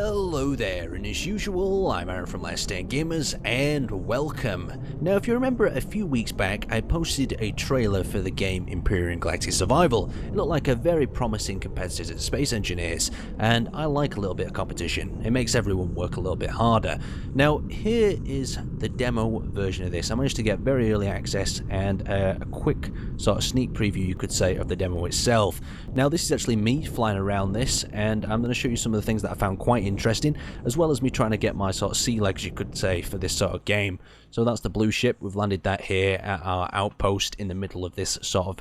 Hello there, and as usual, I'm Aaron from Last Stand Gamers, and welcome. Now, if you remember, a few weeks back, I posted a trailer for the game Empyrion Galactic Survival. It looked like a very promising competitor to Space Engineers, and I like a little bit of competition. It makes everyone work a little bit harder. Now, here is the demo version of this. I managed to get very early access and a quick sort of sneak preview, you could say, of the demo itself. Now, this is actually me flying around this, and I'm going to show you some of the things that I found quite interesting, as well as me trying to get my sort of sea legs, you could say, for this sort of game. So that's the blue ship. We've landed that here at our outpost in the middle of this sort of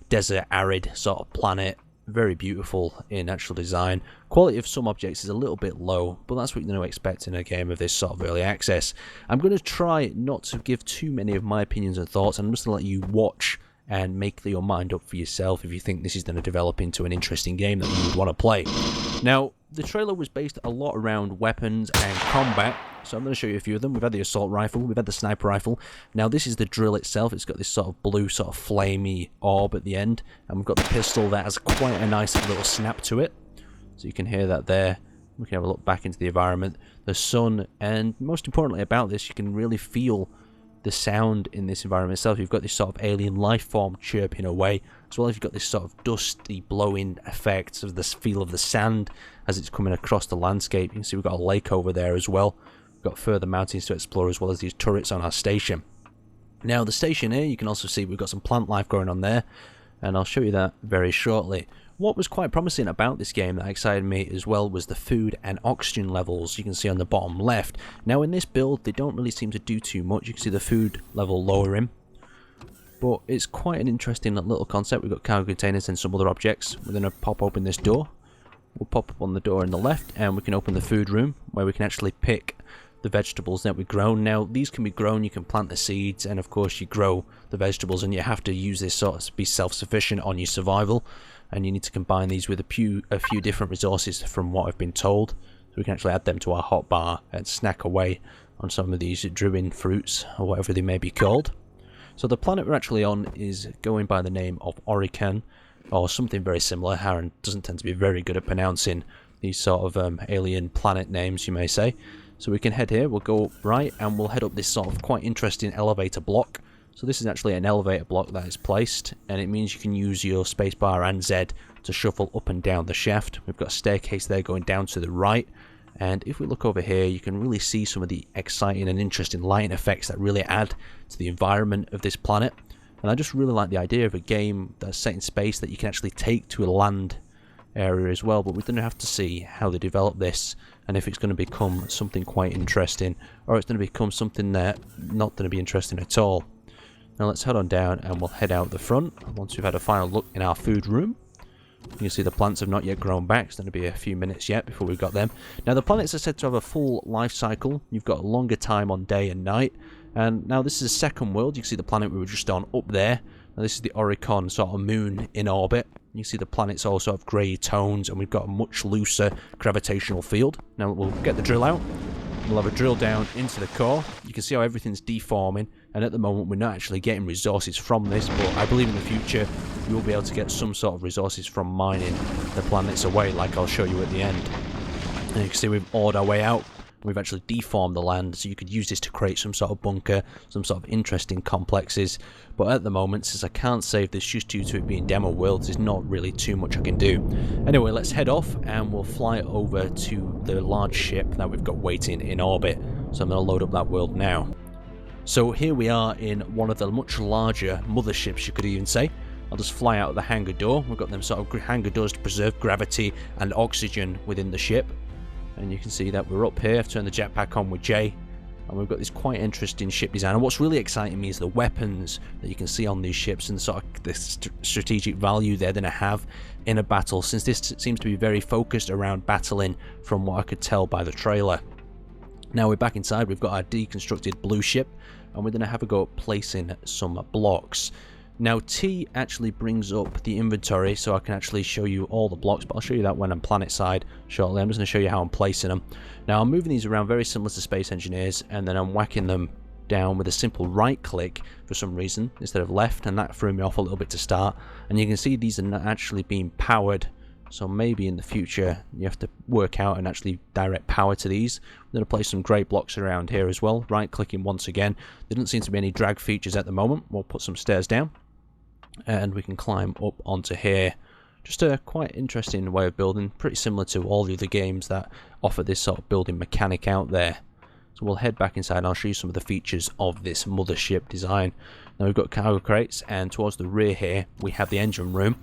desert, arid sort of planet. Very beautiful in actual design. Quality of some objects is a little bit low, but that's what you're going to expect in a game of this sort of early access. I'm going to try not to give too many of my opinions and thoughts. I'm just going to let you watch and make your mind up for yourself if you think this is going to develop into an interesting game that you would want to play. Now, the trailer was based a lot around weapons and combat, so I'm going to show you a few of them. We've had the assault rifle, we've had the sniper rifle. Now, this is the drill itself. It's got this sort of blue, sort of flamey orb at the end, and we've got the pistol that has quite a nice little snap to it. So you can hear that there. We can have a look back into the environment, the sun, and most importantly about this, you can really feel the sound in this environment itself. You've got this sort of alien life form chirping away, as well as you've got this sort of dusty blowing effect of the feel of the sand as it's coming across the landscape. You can see we've got a lake over there as well. We've got further mountains to explore, as well as these turrets on our station. Now, the station here, you can also see we've got some plant life going on there, and I'll show you that very shortly. What was quite promising about this game that excited me as well was the food and oxygen levels you can see on the bottom left. Now, in this build, they don't really seem to do too much. You can see the food level lowering, but it's quite an interesting little concept. We've got cargo containers and some other objects. We're going to pop open this door. We'll pop up on the door on the left, and we can open the food room where we can actually pick the vegetables that we've grown. Now, these can be grown, you can plant the seeds, and of course you grow the vegetables, and you have to use this sort of to be self-sufficient on your survival, and you need to combine these with a few different resources from what I've been told, so we can actually add them to our hotbar and snack away on some of these driven fruits, or whatever they may be called. So the planet we're actually on is going by the name of Orican, or something very similar. Aaron doesn't tend to be very good at pronouncing these sort of alien planet names, you may say. So we can head here, we'll go right, and we'll head up this sort of quite interesting elevator block. So this is actually an elevator block that is placed, and it means you can use your spacebar and Z to shuffle up and down the shaft. We've got a staircase there going down to the right, and if we look over here, you can really see some of the exciting and interesting lighting effects that really add to the environment of this planet. And I just really like the idea of a game that's set in space that you can actually take to a land area as well, but we're going to have to see how they develop this, and if it's going to become something quite interesting, or it's going to become something that not going to be interesting at all. Now let's head on down, and we'll head out the front once we've had a final look in our food room. You can see the plants have not yet grown back. It's going to be a few minutes yet before we've got them. Now, the planets are said to have a full life cycle. You've got a longer time on day and night. And now this is a second world. You can see the planet we were just on up there. Now this is the Oricon sort of moon in orbit. You see the planets also have grey tones, and we've got a much looser gravitational field. Now we'll get the drill out. We'll have a drill down into the core. You can see how everything's deforming, and at the moment we're not actually getting resources from this, but I believe in the future we will be able to get some sort of resources from mining the planets away, like I'll show you at the end. And you can see we've awed our way out. We've actually deformed the land, so you could use this to create some sort of bunker, some sort of interesting complexes. But at the moment, since I can't save this just due to it being demo worlds, there's not really too much I can do. Anyway, let's head off, and we'll fly over to the large ship that we've got waiting in orbit. So I'm going to load up that world now. So here we are in one of the much larger motherships, you could even say. I'll just fly out of the hangar door. We've got them sort of hangar doors to preserve gravity and oxygen within the ship. And you can see that we're up here. I've turned the jetpack on with J, and we've got this quite interesting ship design. And what's really exciting me is the weapons that you can see on these ships, and sort of the strategic value they're going to have in a battle, since this seems to be very focused around battling from what I could tell by the trailer. Now we're back inside. We've got our deconstructed blue ship, and we're going to have a go at placing some blocks. Now, T actually brings up the inventory, so I can actually show you all the blocks, but I'll show you that when I'm planet side shortly. I'm just going to show you how I'm placing them. Now, I'm moving these around very similar to Space Engineers, and then I'm whacking them down with a simple right click for some reason instead of left, and that threw me off a little bit to start. And you can see these are not actually being powered So maybe in the future you have to work out and actually direct power to these. I'm going to place some grey blocks around here as well. Right clicking once again. There doesn't seem to be any drag features at the moment. We'll put some stairs down and we can climb up onto here. Just a quite interesting way of building, pretty similar to all the other games that offer this sort of building mechanic out there. So we'll head back inside and I'll show you some of the features of this mothership design. Now we've got cargo crates, and towards the rear here we have the engine room,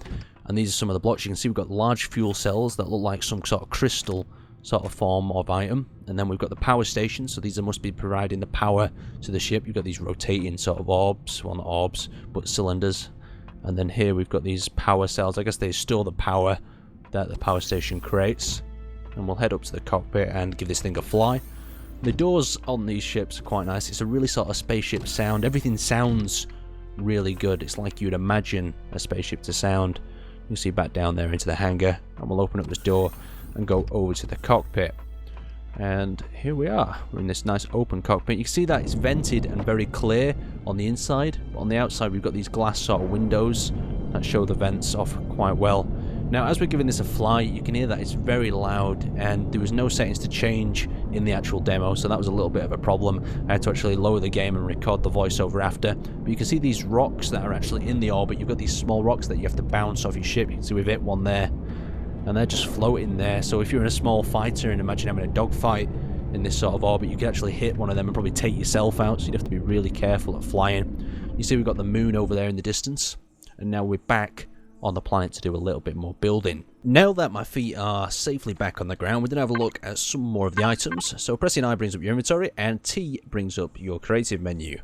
and these are some of the blocks. You can see we've got large fuel cells that look like some sort of crystal sort of form of item, and then we've got the power station, so these must be providing the power to the ship. You've got these rotating sort of orbs, well not orbs, but cylinders. And then here we've got these power cells. I guess they store the power that the power station creates. And we'll head up to the cockpit and give this thing a fly. The doors on these ships are quite nice. It's a really sort of spaceship sound. Everything sounds really good. It's like you'd imagine a spaceship to sound. You can see back down there into the hangar. And we'll open up this door and go over to the cockpit. And here we are. We're in this nice open cockpit. You can see that it's vented and very clear on the inside. But on the outside we've got these glass sort of windows that show the vents off quite well. Now as we're giving this a fly, you can hear that it's very loud, and there was no settings to change in the actual demo, so that was a little bit of a problem. I had to actually lower the game and record the voiceover after. But you can see these rocks that are actually in the orbit. You've got these small rocks that you have to bounce off your ship. You can see we've hit one there. And they're just floating there. So if you're in a small fighter and imagine having a dogfight in this sort of orbit, you could actually hit one of them and probably take yourself out. So you'd have to be really careful at flying. You see we've got the moon over there in the distance. And now we're back on the planet to do a little bit more building. Now that my feet are safely back on the ground, we're going to have a look at some more of the items. So pressing I brings up your inventory and T brings up your creative menu.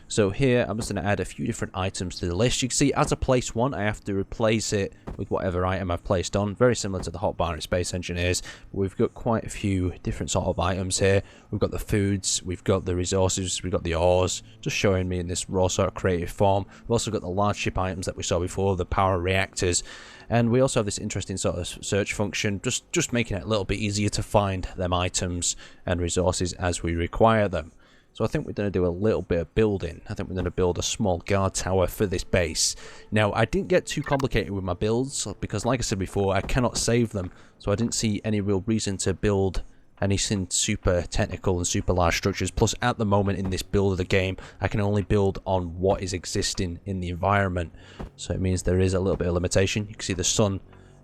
So here I'm just going to add a few different items to the list. You can see as I place one, I have to replace it with whatever item I've placed on. Very similar to the hotbar in Space Engineers. We've got quite a few different sort of items here. We've got the foods, we've got the resources, we've got the ores, just showing me in this raw sort of creative form. We've also got the large ship items that we saw before, the power reactors. And we also have this interesting sort of search function, just making it a little bit easier to find them items and resources as we require them. So I think we're going to do a little bit of building. I think we're going to build a small guard tower for this base. Now, I didn't get too complicated with my builds, because like I said before, I cannot save them. So I didn't see any real reason to build anything super technical and super large structures. Plus, at the moment in this build of the game, I can only build on what is existing in the environment. So it means there is a little bit of limitation. You can see the sun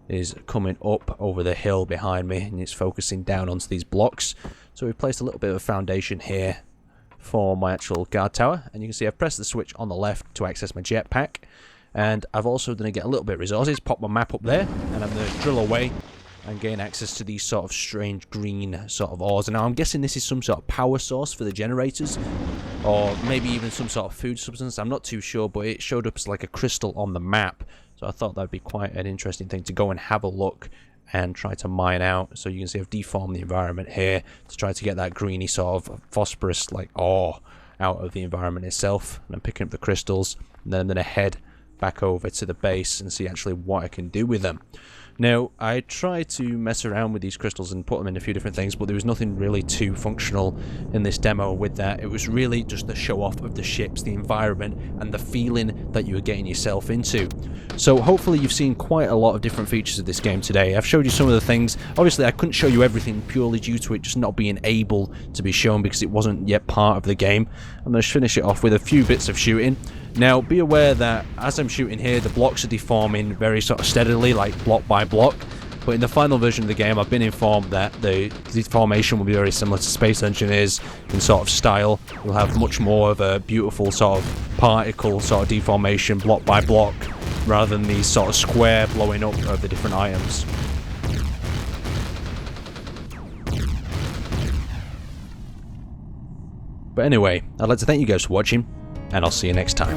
is coming up over the hill behind me, and it's focusing down onto these blocks. So we've placed a little bit of a foundation here for my actual guard tower, and you can see I've pressed the switch on the left to access my jetpack, and I've also going to get a little bit of resources, pop my map up there, and I'm going to drill away and gain access to these sort of strange green sort of ores. And now I'm guessing this is some sort of power source for the generators, or maybe even some sort of food substance. I'm not too sure, but it showed up as like a crystal on the map, so I thought that'd be quite an interesting thing to go and have a look and try to mine out. So you can see I've deformed the environment here to try to get that greeny sort of phosphorus like ore out of the environment itself. And I'm picking up the crystals, and then I'm going to head back over to the base and see actually what I can do with them. Now, I tried to mess around with these crystals and put them in a few different things, but there was nothing really too functional in this demo with that. It was really just the show off of the ships, the environment, and the feeling that you were getting yourself into. So hopefully you've seen quite a lot of different features of this game today. I've showed you some of the things. Obviously I couldn't show you everything purely due to it just not being able to be shown because it wasn't yet part of the game. I'm going to finish it off with a few bits of shooting. Now, be aware that as I'm shooting here, the blocks are deforming very sort of steadily, like block by block. But in the final version of the game, I've been informed that the deformation will be very similar to Space Engineers in sort of style. You'll have much more of a beautiful sort of particle sort of deformation, block by block, rather than these sort of square blowing up of the different items. But anyway, I'd like to thank you guys for watching, and I'll see you next time.